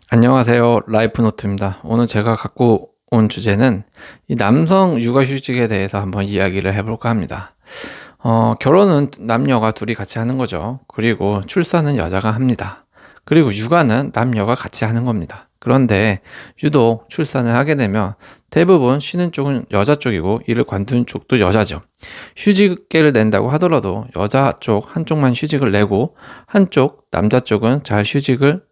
안녕하세요. 라이프노트입니다. 오늘 제가 갖고 온 주제는 이 남성 육아휴직에 대해서 한번 이야기를 해볼까 합니다. 결혼은 남녀가 둘이 같이 하는 거죠. 그리고 출산은 여자가 합니다. 그리고 육아는 남녀가 같이 하는 겁니다. 그런데 유독 출산을 하게 되면 대부분 쉬는 쪽은 여자 쪽이고 이를 관두는 쪽도 여자죠. 휴직계를 낸다고 하더라도 여자 쪽 한쪽만 휴직을 내고 한쪽 남자 쪽은 잘 휴직을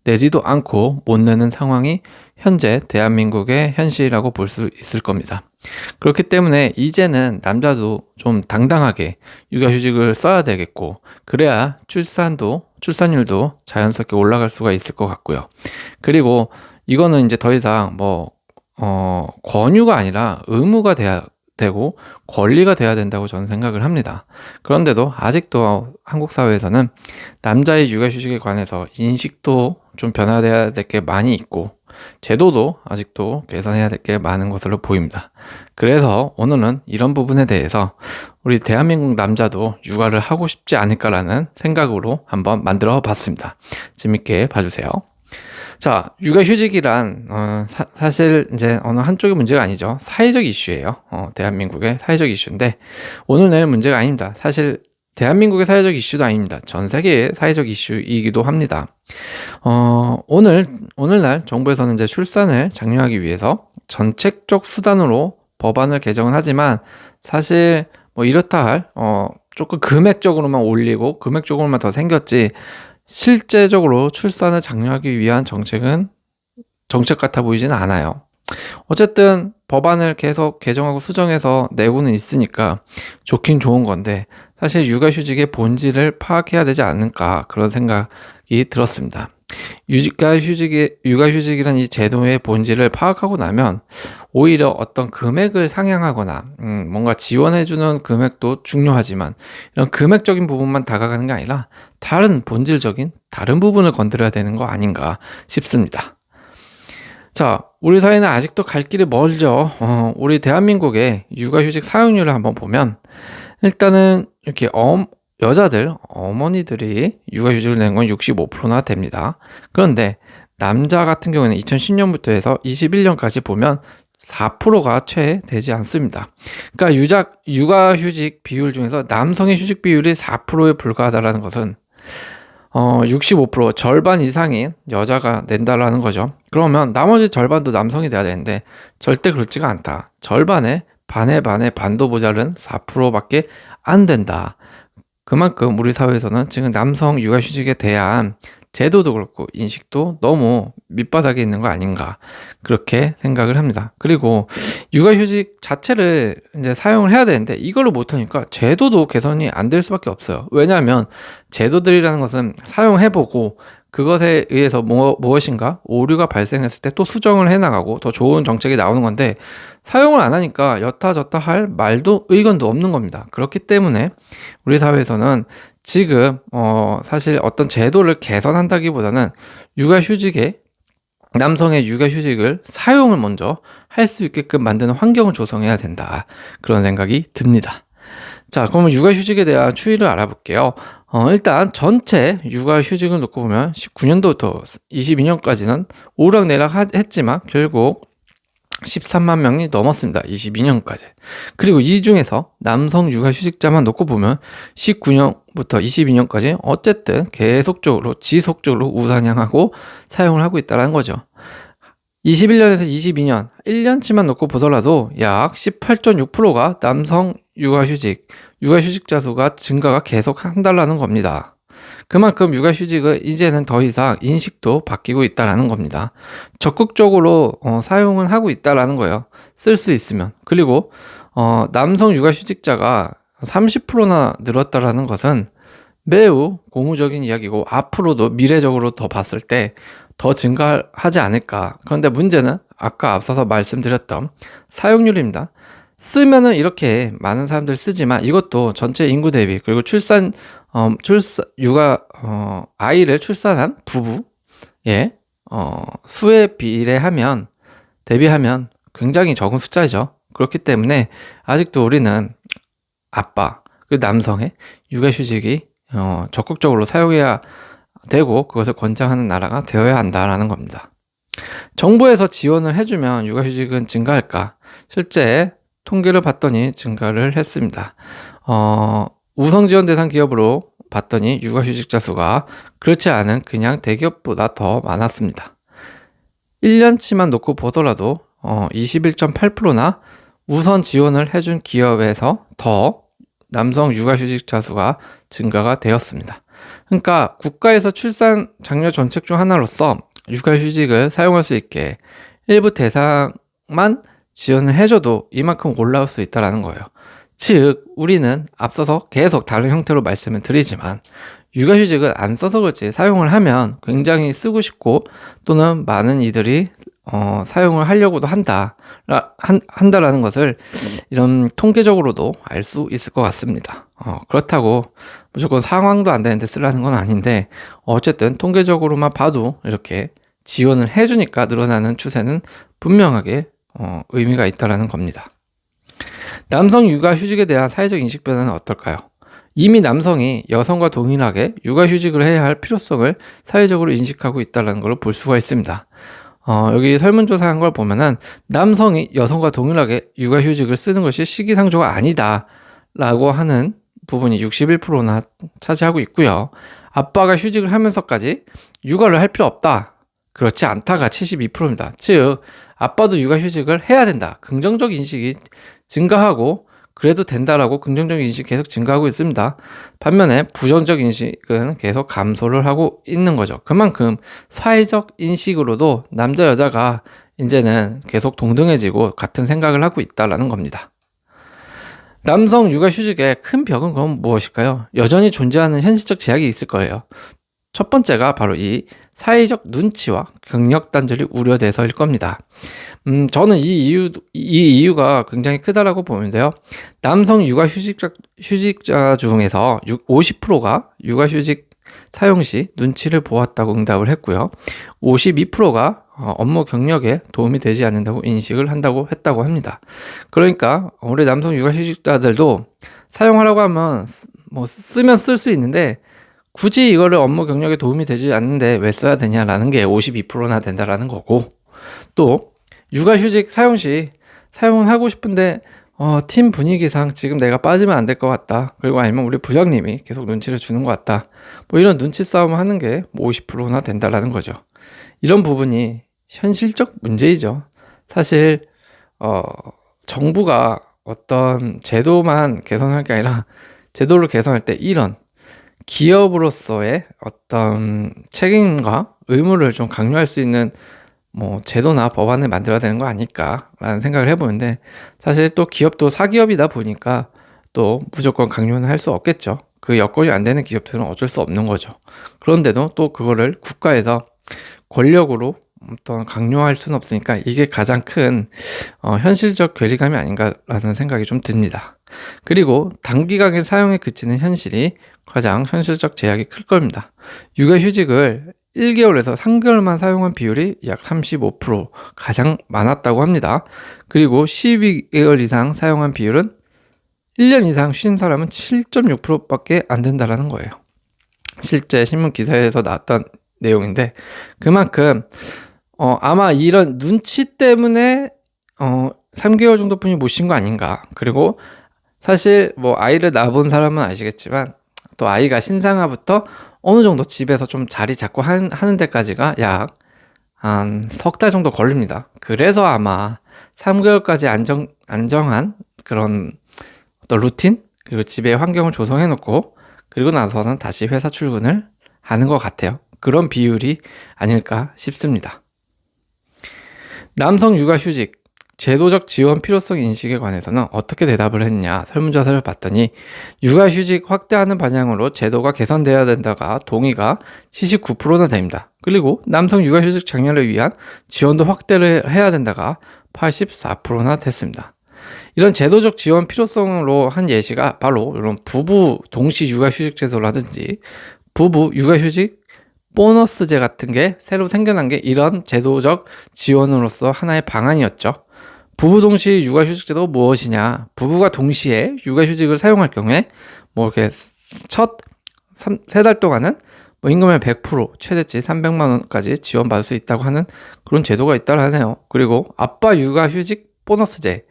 내지도 않고 못 내는 상황이 현재 대한민국의 현실이라고 볼 수 있을 겁니다. 그렇기 때문에 이제는 남자도 좀 당당하게 육아휴직을 써야 되겠고, 그래야 출산율도 자연스럽게 올라갈 수가 있을 것 같고요. 그리고 이거는 이제 더 이상 권유가 아니라 의무가 돼야 되고 권리가 돼야 된다고 저는 생각을 합니다. 그런데도 아직도 한국 사회에서는 남자의 육아휴직에 관해서 인식도 좀 변화돼야 될 게 많이 있고 제도도 아직도 개선해야 될 게 많은 것으로 보입니다. 그래서 오늘은 이런 부분에 대해서 우리 대한민국 남자도 육아를 하고 싶지 않을까라는 생각으로 한번 만들어 봤습니다. 재밌게 봐주세요. 자, 육아휴직이란 사실 이제 어느 한쪽의 문제가 아니죠. 사회적 이슈예요. 대한민국의 사회적 이슈인데 오늘 내일 문제가 아닙니다. 사실 대한민국의 사회적 이슈도 아닙니다. 전 세계의 사회적 이슈이기도 합니다. 오늘날 정부에서는 이제 출산을 장려하기 위해서 정책적 수단으로 법안을 개정은 하지만 사실 뭐 이렇다 할 조금 금액적으로만 올리고 금액적으로만 더 생겼지 실제적으로 출산을 장려하기 위한 정책 같아 보이지는 않아요. 어쨌든 법안을 계속 개정하고 수정해서 내고는 있으니까 좋긴 좋은 건데 사실 육아휴직의 본질을 파악해야 되지 않을까 그런 생각이 들었습니다. 육아휴직이란 이 제도의 본질을 파악하고 나면 오히려 어떤 금액을 상향하거나 뭔가 지원해주는 금액도 중요하지만 이런 금액적인 부분만 다가가는 게 아니라 다른 본질적인 다른 부분을 건드려야 되는 거 아닌가 싶습니다. 자, 우리 사회는 아직도 갈 길이 멀죠. 우리 대한민국의 육아휴직 사용률을 한번 보면 일단은 이렇게 여자들, 어머니들이 육아휴직을 내는 건 65%나 됩니다. 그런데 남자 같은 경우에는 2010년부터 해서 21년까지 보면 4%가 채 되지 않습니다. 그러니까 육아휴직 비율 중에서 남성의 휴직 비율이 4%에 불과하다는 것은 65% 절반 이상인 여자가 낸다라는 거죠. 그러면 나머지 절반도 남성이 돼야 되는데 절대 그렇지가 않다. 절반에 반에 반도 모자른 4%밖에 안 된다. 그만큼 우리 사회에서는 지금 남성 육아휴직에 대한 제도도 그렇고 인식도 너무 밑바닥에 있는 거 아닌가 그렇게 생각을 합니다. 그리고 육아휴직 자체를 이제 사용을 해야 되는데 이걸로 못하니까 제도도 개선이 안 될 수밖에 없어요. 왜냐하면 제도들이라는 것은 사용해보고 그것에 의해서 무엇인가 오류가 발생했을 때 또 수정을 해나가고 더 좋은 정책이 나오는 건데 사용을 안 하니까 여타저타 할 말도 의견도 없는 겁니다. 그렇기 때문에 우리 사회에서는 지금 사실 어떤 제도를 개선한다기보다는 남성의 육아휴직을 사용을 먼저 할 수 있게끔 만드는 환경을 조성해야 된다. 그런 생각이 듭니다. 자, 그러면 육아휴직에 대한 추이를 알아볼게요. 일단 전체 육아휴직을 놓고 보면 19년도부터 22년까지는 오락내락 했지만 결국 13만 명이 넘었습니다. 22년까지. 그리고 이 중에서 남성 육아휴직자만 놓고 보면 19년부터 22년까지 어쨌든 지속적으로 우상향하고 사용을 하고 있다는 거죠. 21년에서 22년, 1년치만 놓고 보더라도 약 18.6%가 남성 육아휴직자 수가 증가가 계속 한다라는 겁니다. 그만큼 육아휴직은 이제는 더 이상 인식도 바뀌고 있다라는 겁니다. 적극적으로 사용은 하고 있다라는 거예요. 쓸 수 있으면. 그리고 남성 육아휴직자가 30%나 늘었다라는 것은 매우 고무적인 이야기고 앞으로도 미래적으로 더 봤을 때 더 증가하지 않을까. 그런데 문제는 아까 앞서서 말씀드렸던 사용률입니다. 쓰면은 이렇게 많은 사람들 쓰지만 이것도 전체 인구 대비 그리고 아이를 출산한 부부의 수에 대비하면 굉장히 적은 숫자죠. 그렇기 때문에 아직도 우리는 아빠, 그 남성의 육아휴직이 적극적으로 사용해야 되고 그것을 권장하는 나라가 되어야 한다라는 겁니다. 정부에서 지원을 해주면 육아휴직은 증가할까? 실제 통계를 봤더니 증가를 했습니다. 우선 지원 대상 기업으로 봤더니 육아휴직자 수가 그렇지 않은 그냥 대기업보다 더 많았습니다. 1년치만 놓고 보더라도 21.8%나 우선 지원을 해준 기업에서 더 남성 육아휴직자 수가 증가가 되었습니다. 그러니까 국가에서 출산 장려 정책 중 하나로서 육아휴직을 사용할 수 있게 일부 대상만 지원을 해줘도 이만큼 올라올 수 있다는 거예요. 즉 우리는 앞서서 계속 다른 형태로 말씀을 드리지만 육아휴직을 안 써서 그렇지 사용을 하면 굉장히 쓰고 싶고 또는 많은 이들이 사용을 하려고도 한다라는 것을 이런 통계적으로도 알 수 있을 것 같습니다. 그렇다고 무조건 상황도 안 되는데 쓰라는 건 아닌데 어쨌든 통계적으로만 봐도 이렇게 지원을 해주니까 늘어나는 추세는 분명하게 의미가 있다라는 겁니다. 남성 육아휴직에 대한 사회적 인식 변화는 어떨까요? 이미 남성이 여성과 동일하게 육아휴직을 해야 할 필요성을 사회적으로 인식하고 있다는 걸 볼 수가 있습니다. 여기 설문조사한 걸 보면은 남성이 여성과 동일하게 육아휴직을 쓰는 것이 시기상조가 아니다 라고 하는 부분이 61%나 차지하고 있고요. 아빠가 휴직을 하면서까지 육아를 할 필요 없다. 그렇지 않다가 72%입니다. 즉 아빠도 육아휴직을 해야 된다. 긍정적 인식이 증가하고 그래도 된다라고 긍정적 인식이 계속 증가하고 있습니다. 반면에 부정적 인식은 계속 감소를 하고 있는 거죠. 그만큼 사회적 인식으로도 남자 여자가 이제는 계속 동등해지고 같은 생각을 하고 있다라는 겁니다. 남성 육아휴직의 큰 벽은 그럼 무엇일까요? 여전히 존재하는 현실적 제약이 있을 거예요. 첫 번째가 바로 이 사회적 눈치와 경력 단절이 우려돼서일 겁니다. 저는 이 이유가 굉장히 크다라고 보는데요. 남성 휴직자 중에서 50%가 육아휴직 사용 시 눈치를 보았다고 응답을 했고요. 52%가 업무 경력에 도움이 되지 않는다고 인식을 했다고 합니다. 그러니까 우리 남성 육아휴직자들도 사용하라고 하면 뭐 쓰면 쓸 수 있는데 굳이 이거를 업무 경력에 도움이 되지 않는데 왜 써야 되냐라는 게 52%나 된다라는 거고, 또 육아휴직 사용 시 사용은 하고 싶은데 팀 분위기상 지금 내가 빠지면 안 될 것 같다. 그리고 아니면 우리 부장님이 계속 눈치를 주는 것 같다. 뭐 이런 눈치 싸움을 하는 게 50%나 된다라는 거죠. 이런 부분이 현실적 문제이죠. 사실 정부가 어떤 제도만 개선할 게 아니라 제도를 개선할 때 이런 기업으로서의 어떤 책임과 의무를 좀 강요할 수 있는 뭐 제도나 법안을 만들어야 되는 거 아닐까라는 생각을 해보는데, 사실 또 기업도 사기업이다 보니까 또 무조건 강요는 할 수 없겠죠. 그 여건이 안 되는 기업들은 어쩔 수 없는 거죠. 그런데도 또 그거를 국가에서 권력으로 어떤 강요할 수는 없으니까 이게 가장 큰 현실적 괴리감이 아닌가라는 생각이 좀 듭니다. 그리고 단기간에 사용에 그치는 현실이 가장 현실적 제약이 클 겁니다. 육아휴직을 1개월에서 3개월만 사용한 비율이 약 35% 가장 많았다고 합니다. 그리고 12개월 이상 사용한 비율은 1년 이상 쉰 사람은 7.6%밖에 안 된다라는 거예요. 실제 신문 기사에서 나왔던 내용인데, 그만큼 아마 이런 눈치 때문에 3개월 정도뿐이 못 쉰 거 아닌가. 그리고 사실 뭐 아이를 낳아본 사람은 아시겠지만 또 아이가 신생아부터 어느 정도 집에서 좀 자리 잡고 하는 데까지가 약 한 석 달 정도 걸립니다. 그래서 아마 3개월까지 안정한 그런 어떤 루틴, 그리고 집의 환경을 조성해 놓고 그리고 나서는 다시 회사 출근을 하는 것 같아요. 그런 비율이 아닐까 싶습니다. 남성 육아휴직 제도적 지원 필요성 인식에 관해서는 어떻게 대답을 했냐, 설문조사를 봤더니 육아휴직 확대하는 방향으로 제도가 개선되어야 된다가 동의가 79%나 됩니다. 그리고 남성 육아휴직 장려를 위한 지원도 확대를 해야 된다가 84%나 됐습니다. 이런 제도적 지원 필요성으로 한 예시가 바로 이런 부부 동시 육아휴직 제도라든지 부부 육아휴직 보너스제 같은 게 새로 생겨난 게 이런 제도적 지원으로서 하나의 방안이었죠. 부부 동시 육아휴직제도가 무엇이냐? 부부가 동시에 육아휴직을 사용할 경우에 뭐 이렇게 첫 3달 동안은 뭐 임금의 100% 최대치 300만 원까지 지원받을 수 있다고 하는 그런 제도가 있다고 하네요. 그리고 아빠 육아휴직 보너스제.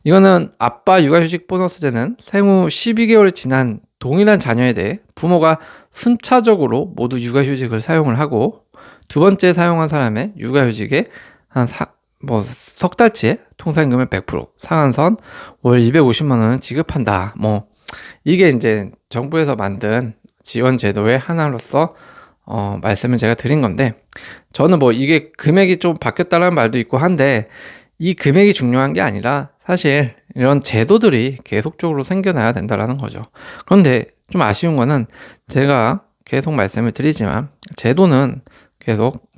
이거는 아빠 육아휴직 보너스제는 생후 12개월 지난 동일한 자녀에 대해 부모가 순차적으로 모두 육아휴직을 사용을 하고 두 번째 사용한 사람의 육아휴직에 석 달치의 통상임금의 100% 상한선 월 250만 원을 지급한다. 뭐 이게 이제 정부에서 만든 지원 제도의 하나로서 말씀을 제가 드린 건데, 저는 뭐 이게 금액이 좀 바뀌었다는 말도 있고 한데 이 금액이 중요한 게 아니라 사실 이런 제도들이 계속적으로 생겨나야 된다라는 거죠. 그런데 좀 아쉬운 거는 제가 계속 말씀을 드리지만 제도는 계속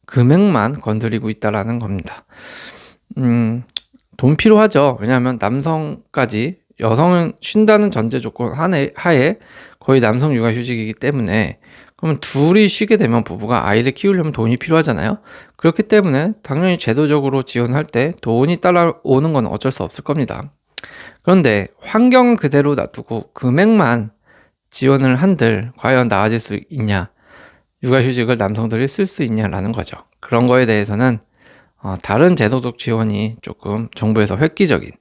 금액만 건드리고 있다라는 겁니다. 돈 필요하죠. 왜냐하면 남성까지 여성은 쉰다는 전제 조건 하에 거의 남성 육아휴직이기 때문에, 그러면 둘이 쉬게 되면 부부가 아이를 키우려면 돈이 필요하잖아요. 그렇기 때문에 당연히 제도적으로 지원할 때 돈이 따라오는 건 어쩔 수 없을 겁니다. 그런데 환경 그대로 놔두고 금액만 지원을 한들 과연 나아질 수 있냐, 육아휴직을 남성들이 쓸 수 있냐라는 거죠. 그런 거에 대해서는 다른 제도적 지원이 조금 정부에서 획기적인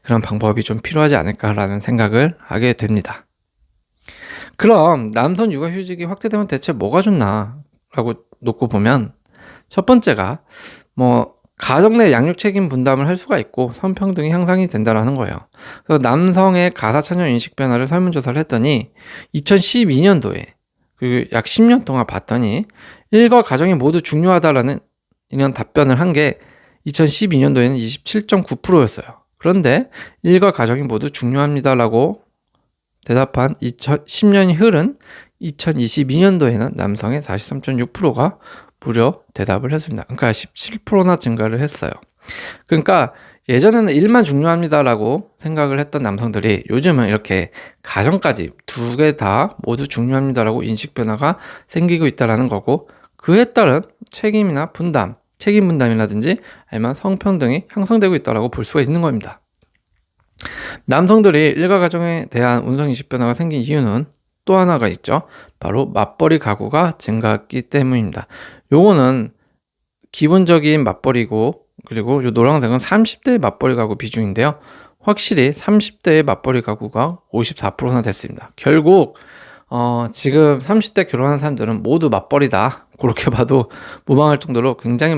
그런 방법이 좀 필요하지 않을까라는 생각을 하게 됩니다. 그럼 남성 육아휴직이 확대되면 대체 뭐가 좋나 라고 놓고 보면, 첫 번째가 뭐 가정 내 양육 책임 분담을 할 수가 있고 성평등이 향상이 된다라는 거예요. 그래서 남성의 가사 차년 인식 변화를 설문조사를 했더니 2012년도에 약 10년 동안 봤더니 일과 가정이 모두 중요하다라는 이런 답변을 한 게 2012년도에는 27.9%였어요. 그런데 일과 가정이 모두 중요합니다라고 대답한 10년이 흐른 2022년도에는 남성의 43.6%가 무려 대답을 했습니다. 그러니까 17%나 증가를 했어요. 그러니까 예전에는 일만 중요합니다라고 생각을 했던 남성들이 요즘은 이렇게 가정까지 두 개 다 모두 중요합니다라고 인식 변화가 생기고 있다는 거고, 그에 따른 책임 분담이라든지 아니면 성평등이 향상되고 있다고 볼 수가 있는 겁니다. 남성들이 일가 가정에 대한 운송인식 변화가 생긴 이유는 또 하나가 있죠. 바로 맞벌이 가구가 증가했기 때문입니다. 요거는 기본적인 맞벌이고, 그리고 요 노란색은 30대의 맞벌이 가구 비중인데요. 확실히 30대의 맞벌이 가구가 54%나 됐습니다. 결국 지금 30대 결혼한 사람들은 모두 맞벌이다, 그렇게 봐도 무방할 정도로 굉장히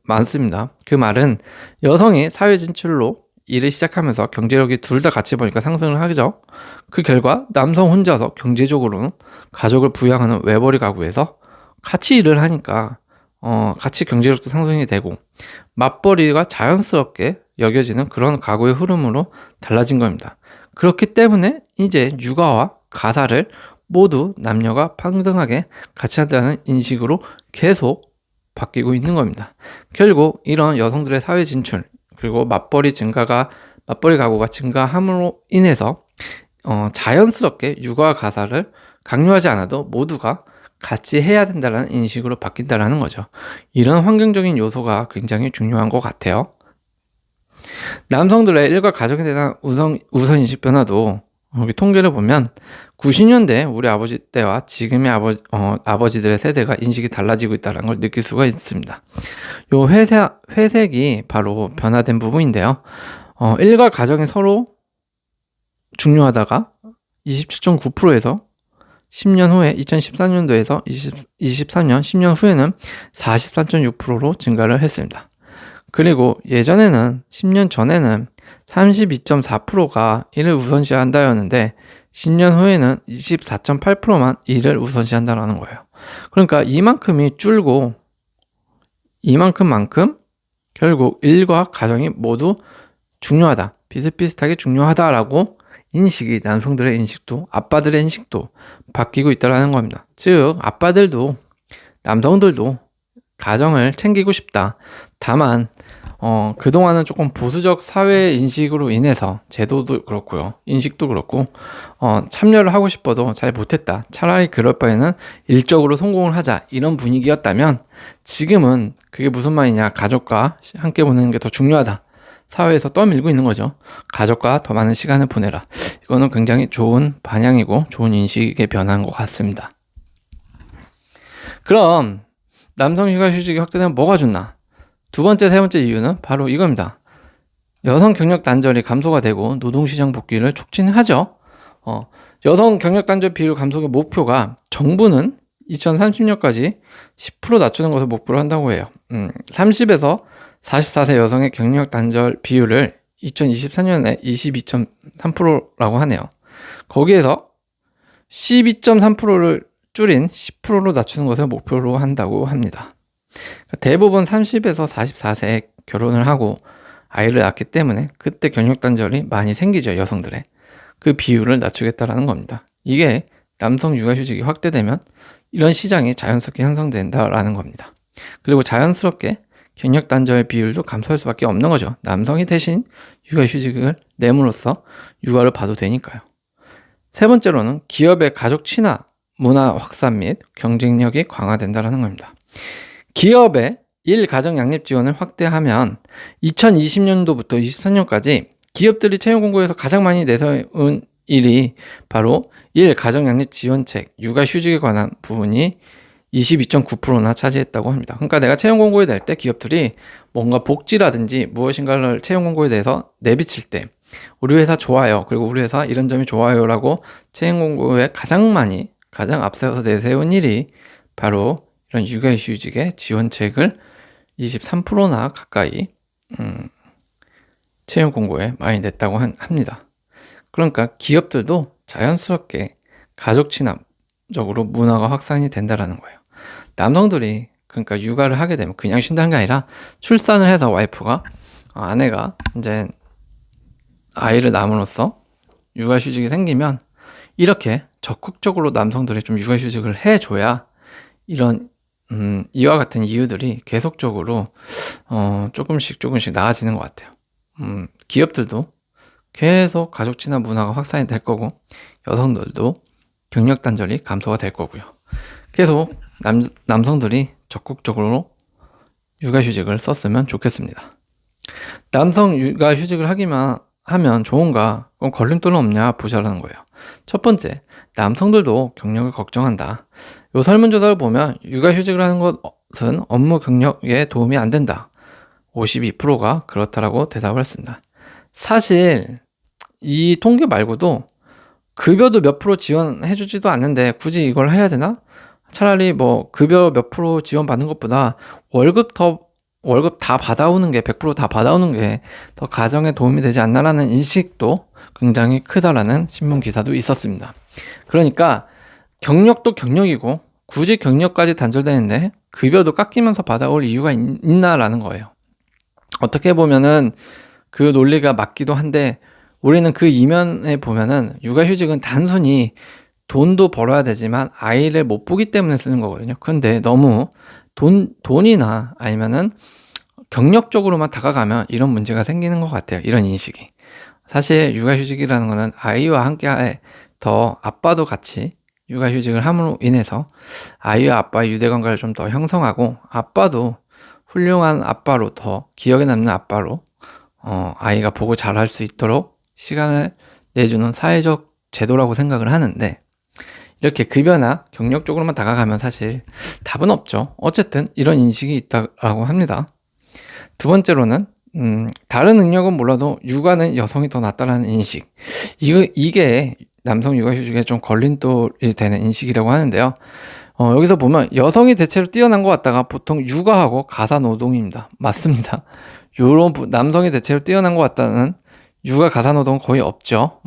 많습니다. 그 말은 여성이 사회 진출로 일을 시작하면서 경제력이 둘 다 같이 보니까 상승을 하죠. 그 결과 남성 혼자서 경제적으로는 가족을 부양하는 외벌이 가구에서 같이 일을 하니까 같이 경제력도 상승이 되고 맞벌이가 자연스럽게 여겨지는 그런 가구의 흐름으로 달라진 겁니다. 그렇기 때문에 이제 육아와 가사를 모두 남녀가 평등하게 같이 한다는 인식으로 계속 바뀌고 있는 겁니다. 결국 이런 여성들의 사회 진출, 그리고 맞벌이 가구가 증가함으로 인해서 자연스럽게 육아와 가사를 강요하지 않아도 모두가 같이 해야 된다는 인식으로 바뀐다는 거죠. 이런 환경적인 요소가 굉장히 중요한 것 같아요. 남성들의 일과 가정에 대한 우선 인식 변화도 여기 통계를 보면 90년대 우리 아버지 때와 지금의 아버지들의 세대가 인식이 달라지고 있다는 걸 느낄 수가 있습니다. 요 회색이 바로 변화된 부분인데요. 일과 가정이 서로 중요하다가 27.9%에서 10년 후에 2014년도에서 23년 10년 후에는 43.6%로 증가를 했습니다. 그리고 예전에는 10년 전에는 32.4%가 이를 우선시한다였는데 10년 후에는 24.8%만 이를 우선시한다는 거예요. 그러니까 이만큼이 줄고 이만큼만큼 결국 일과 가정이 모두 중요하다, 비슷비슷하게 중요하다라고 인식이, 남성들의 인식도 아빠들의 인식도 바뀌고 있다는 겁니다. 즉 아빠들도 남성들도 가정을 챙기고 싶다. 다만 그동안은 조금 보수적 사회 인식으로 인해서 제도도 그렇고요, 인식도 그렇고 참여를 하고 싶어도 잘 못했다. 차라리 그럴 바에는 일적으로 성공을 하자, 이런 분위기였다면 지금은 그게 무슨 말이냐, 가족과 함께 보내는 게 더 중요하다, 사회에서 떠밀고 있는 거죠. 가족과 더 많은 시간을 보내라. 이거는 굉장히 좋은 방향이고 좋은 인식의 변화인 것 같습니다. 그럼 남성 육아휴직이 확대되면 뭐가 좋나? 두 번째, 세 번째 이유는 바로 이겁니다. 여성 경력 단절이 감소가 되고 노동시장 복귀를 촉진하죠. 여성 경력 단절 비율 감소의 목표가 정부는 2030년까지 10% 낮추는 것을 목표로 한다고 해요. 30에서 44세 여성의 경력 단절 비율을 2024년에 22.3%라고 하네요. 거기에서 12.3%를 줄인 10%로 낮추는 것을 목표로 한다고 합니다. 대부분 30에서 44세에 결혼을 하고 아이를 낳기 때문에 그때 경력 단절이 많이 생기죠, 여성들의. 그 비율을 낮추겠다라는 겁니다. 이게 남성 육아휴직이 확대되면 이런 시장이 자연스럽게 형성된다라는 겁니다. 그리고 자연스럽게 경력 단절 비율도 감소할 수밖에 없는 거죠. 남성이 대신 육아휴직을 내므로써 육아를 봐도 되니까요. 세 번째로는 기업의 가족 친화 문화 확산 및 경쟁력이 강화된다는 겁니다. 기업의 일가정 양립 지원을 확대하면 2020년도부터 23년까지 기업들이 채용 공고에서 가장 많이 내세운 일이 바로 일가정 양립 지원책, 육아휴직에 관한 부분이 22.9%나 차지했다고 합니다. 그러니까 내가 채용 공고에 낼 때 기업들이 뭔가 복지라든지 무엇인가를 채용 공고에 대해서 내비칠 때 우리 회사 좋아요. 그리고 우리 회사 이런 점이 좋아요라고 채용 공고에 가장 앞세워서 내세운 일이 바로 이런 육아휴직의 지원책을 23%나 가까이 채용 공고에 많이 냈다고 합니다. 그러니까 기업들도 자연스럽게 가족 친화적으로 문화가 확산이 된다라는 거예요. 남성들이 그러니까 육아를 하게 되면 그냥 쉰다는 게 아니라 출산을 해서 와이프가 아내가 이제 아이를 낳음으로써 육아휴직이 생기면 이렇게 적극적으로 남성들이 좀 육아휴직을 해줘야 이런 이와 같은 이유들이 계속적으로 조금씩 나아지는 것 같아요. 기업들도 계속 가족 친화 문화가 확산이 될 거고 여성들도 경력 단절이 감소가 될 거고요. 계속 남성들이 적극적으로 육아휴직을 썼으면 좋겠습니다. 남성 육아휴직을 하기만 하면 좋은가? 그럼 걸림돌은 없냐? 보자라는 거예요. 첫 번째, 남성들도 경력을 걱정한다. 요 설문조사를 보면 육아휴직을 하는 것은 업무 경력에 도움이 안 된다. 52%가 그렇다라고 대답을 했습니다. 사실 이 통계 말고도 급여도 몇 프로 지원해주지도 않는데 굳이 이걸 해야 되나? 차라리 뭐 급여 몇 프로 지원받는 것보다 월급 다 받아오는 게 100% 다 받아오는 게 더 가정에 도움이 되지 않나라는 인식도 굉장히 크다라는 신문 기사도 있었습니다. 그러니까 경력도 경력이고 굳이 경력까지 단절되는데 급여도 깎이면서 받아올 이유가 있나라는 거예요. 어떻게 보면은 그 논리가 맞기도 한데 우리는 그 이면에 보면은 육아휴직은 단순히 돈도 벌어야 되지만 아이를 못 보기 때문에 쓰는 거거든요. 그런데 너무 돈이나 아니면은 경력적으로만 다가가면 이런 문제가 생기는 것 같아요. 이런 인식이. 사실 육아휴직이라는 거는 아이와 함께 더 아빠도 같이 육아휴직을 함으로 인해서 아이와 아빠의 유대관계를 좀 더 형성하고 아빠도 훌륭한 아빠로 더 기억에 남는 아빠로 아이가 보고 자랄 수 있도록 시간을 내주는 사회적 제도라고 생각을 하는데 이렇게 급여나 경력 쪽으로만 다가가면 사실 답은 없죠. 어쨌든 이런 인식이 있다고 합니다. 두 번째로는 다른 능력은 몰라도 육아는 여성이 더 낫다라는 인식. 이게 남성 육아휴직에 좀 걸림돌이 되는 인식이라고 하는데요. 여기서 보면 여성이 대체로 뛰어난 것 같다가 보통 육아하고 가사노동입니다. 맞습니다. 요런 남성이 대체로 뛰어난 것 같다는 육아 가사노동은 거의 없죠.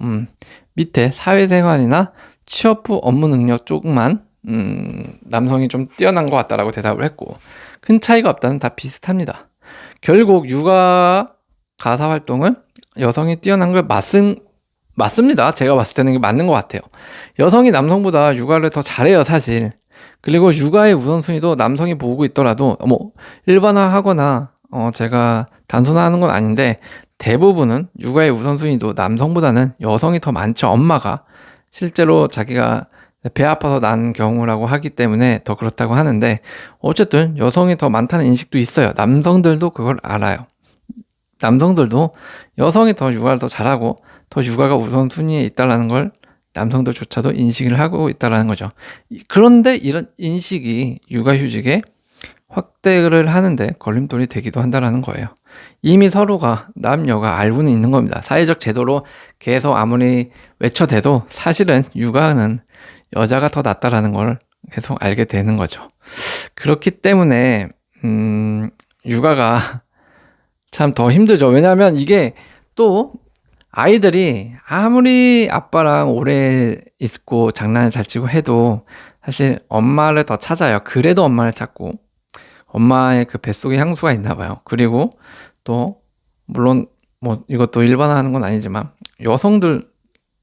밑에 사회생활이나 취업 후 업무 능력 쪽만 남성이 좀 뛰어난 것 같다라고 대답을 했고 큰 차이가 없다는 다 비슷합니다. 결국 육아 가사 활동은 여성이 뛰어난 걸 맞습니다. 제가 봤을 때는 이게 맞는 것 같아요. 여성이 남성보다 육아를 더 잘해요, 사실. 그리고 육아의 우선순위도 남성이 보고 있더라도 뭐 일반화하거나 제가 단순화하는 건 아닌데 대부분은 육아의 우선순위도 남성보다는 여성이 더 많죠. 엄마가 실제로 자기가 배 아파서 난 경우라고 하기 때문에 더 그렇다고 하는데 어쨌든 여성이 더 많다는 인식도 있어요. 남성들도 그걸 알아요. 남성들도 여성이 더 육아를 더 잘하고 더 육아가 우선순위에 있다는 걸 남성들조차도 인식을 하고 있다는 거죠. 그런데 이런 인식이 육아휴직에 확대를 하는데 걸림돌이 되기도 한다는 거예요. 이미 서로가 남녀가 알고는 있는 겁니다. 사회적 제도로 계속 아무리 외쳐대도 사실은 육아는 여자가 더 낫다라는 걸 계속 알게 되는 거죠. 그렇기 때문에 육아가 참 더 힘들죠. 왜냐하면 이게 또 아이들이 아무리 아빠랑 오래 있고 장난을 잘 치고 해도 사실 엄마를 더 찾아요. 그래도 엄마를 찾고 엄마의 그 뱃속에 향수가 있나 봐요. 그리고 또 물론 뭐 이것도 일반화하는 건 아니지만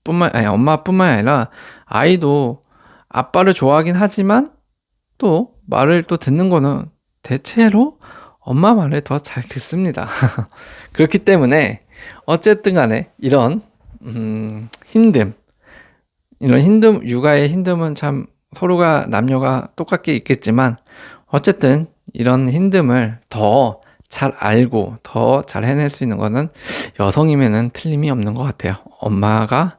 엄마뿐만 아니라 아이도 아빠를 좋아하긴 하지만 또 말을 또 듣는 거는 대체로 엄마 말을 더 잘 듣습니다. 그렇기 때문에 어쨌든 간에 이런 육아의 힘듦은 참 서로가 남녀가 똑같게 있겠지만 어쨌든 이런 힘듦을 더 잘 알고 더 잘 해낼 수 있는 거는 여성이면은 틀림이 없는 것 같아요. 엄마가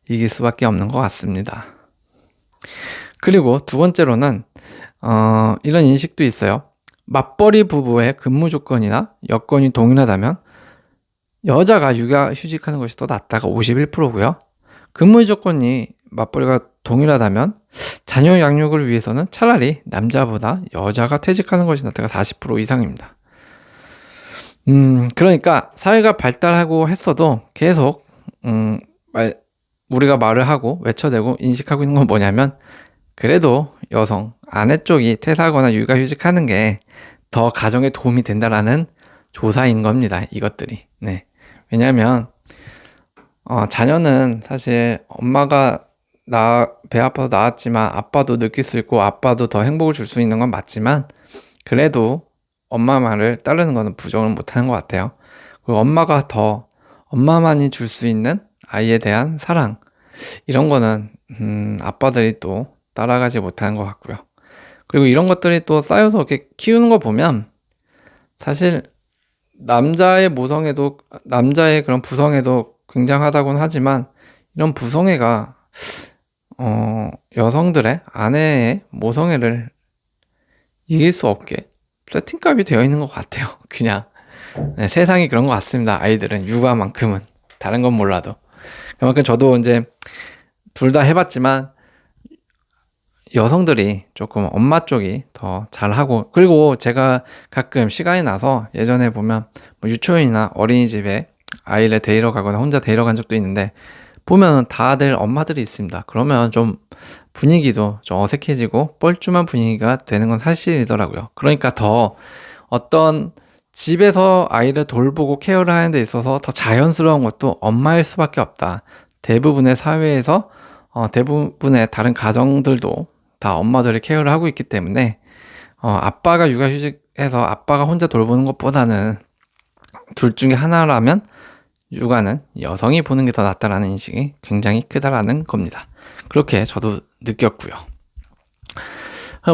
이길 수밖에 없는 것 같습니다. 그리고 두 번째로는 이런 인식도 있어요. 맞벌이 부부의 근무 조건이나 여건이 동일하다면 여자가 육아휴직하는 것이 더 낫다가 51%고요. 근무 조건이 맞벌이가 동일하다면 자녀 양육을 위해서는 차라리 남자보다 여자가 퇴직하는 것이 낫다가 40% 이상입니다. 그러니까 사회가 발달하고 했어도 계속 우리가 말을 하고 외쳐대고 인식하고 있는 건 뭐냐면 그래도 여성, 아내 쪽이 퇴사하거나 육아휴직하는 게 더 가정에 도움이 된다라는 조사인 겁니다. 이것들이. 네. 왜냐하면 자녀는 사실 엄마가 배 아파서 낳았지만 아빠도 느낄 수 있고 아빠도 더 행복을 줄 수 있는 건 맞지만 그래도 엄마 말을 따르는 거는 부정을 못하는 것 같아요. 그리고 엄마만이 줄 수 있는 아이에 대한 사랑 이런 거는 아빠들이 또 따라가지 못하는 것 같고요. 그리고 이런 것들이 또 쌓여서 이렇게 키우는 거 보면 사실 남자의 그런 부성애도 굉장하다고는 하지만 이런 부성애가 여성들의 아내의 모성애를 이길 수 없게 세팅값이 되어 있는 것 같아요. 그냥 네, 세상이 그런 것 같습니다. 아이들은 육아만큼은 다른 건 몰라도 그만큼 저도 이제 둘 다 해봤지만 여성들이 조금 엄마 쪽이 더 잘하고 그리고 제가 가끔 시간이 나서 예전에 보면 뭐 유치원이나 어린이집에 아이를 데리러 가거나 혼자 데리러 간 적도 있는데 보면 다들 엄마들이 있습니다. 그러면 좀 분위기도 좀 어색해지고 뻘쭘한 분위기가 되는 건 사실이더라고요. 그러니까 더 어떤 집에서 아이를 돌보고 케어를 하는 데 있어서 더 자연스러운 것도 엄마일 수밖에 없다. 대부분의 사회에서 대부분의 다른 가정들도 다 엄마들이 케어를 하고 있기 때문에 아빠가 육아휴직해서 아빠가 혼자 돌보는 것보다는 둘 중에 하나라면 육아는 여성이 보는 게 더 낫다라는 인식이 굉장히 크다라는 겁니다. 그렇게 저도 느꼈고요.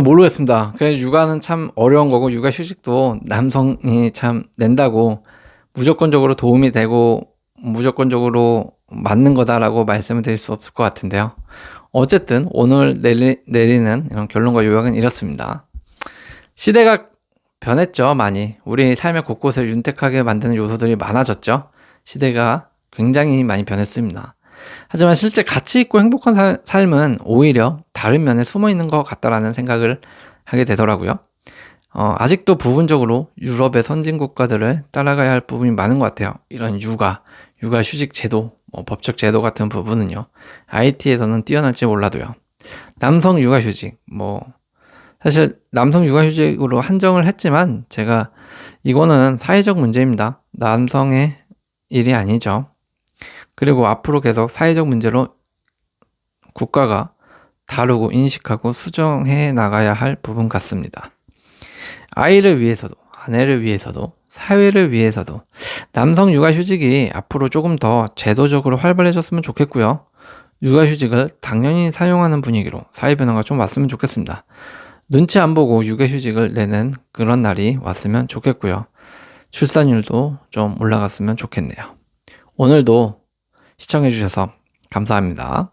모르겠습니다. 그래서 육아는 참 어려운 거고 육아휴직도 남성이 참 낸다고 무조건적으로 도움이 되고 무조건적으로 맞는 거다라고 말씀을 드릴 수 없을 것 같은데요. 어쨌든 오늘 내리는 이런 결론과 요약은 이렇습니다. 시대가 변했죠, 많이. 우리 삶의 곳곳을 윤택하게 만드는 요소들이 많아졌죠. 시대가 굉장히 많이 변했습니다. 하지만 실제 가치 있고 행복한 삶은 오히려 다른 면에 숨어 있는 것 같다라는 생각을 하게 되더라고요. 아직도 부분적으로 유럽의 선진 국가들을 따라가야 할 부분이 많은 것 같아요. 이런 육아휴직 제도, 법적 제도 같은 부분은요. IT에서는 뛰어날지 몰라도요. 남성 육아휴직, 사실 남성 육아휴직으로 한정을 했지만 제가 이거는 사회적 문제입니다. 남성의 일이 아니죠. 그리고 앞으로 계속 사회적 문제로 국가가 다루고 인식하고 수정해 나가야 할 부분 같습니다. 아이를 위해서도, 아내를 위해서도, 사회를 위해서도 남성 육아휴직이 앞으로 조금 더 제도적으로 활발해졌으면 좋겠고요. 육아휴직을 당연히 사용하는 분위기로 사회 변화가 좀 왔으면 좋겠습니다. 눈치 안 보고 육아휴직을 내는 그런 날이 왔으면 좋겠고요. 출산율도 좀 올라갔으면 좋겠네요. 오늘도 시청해주셔서 감사합니다.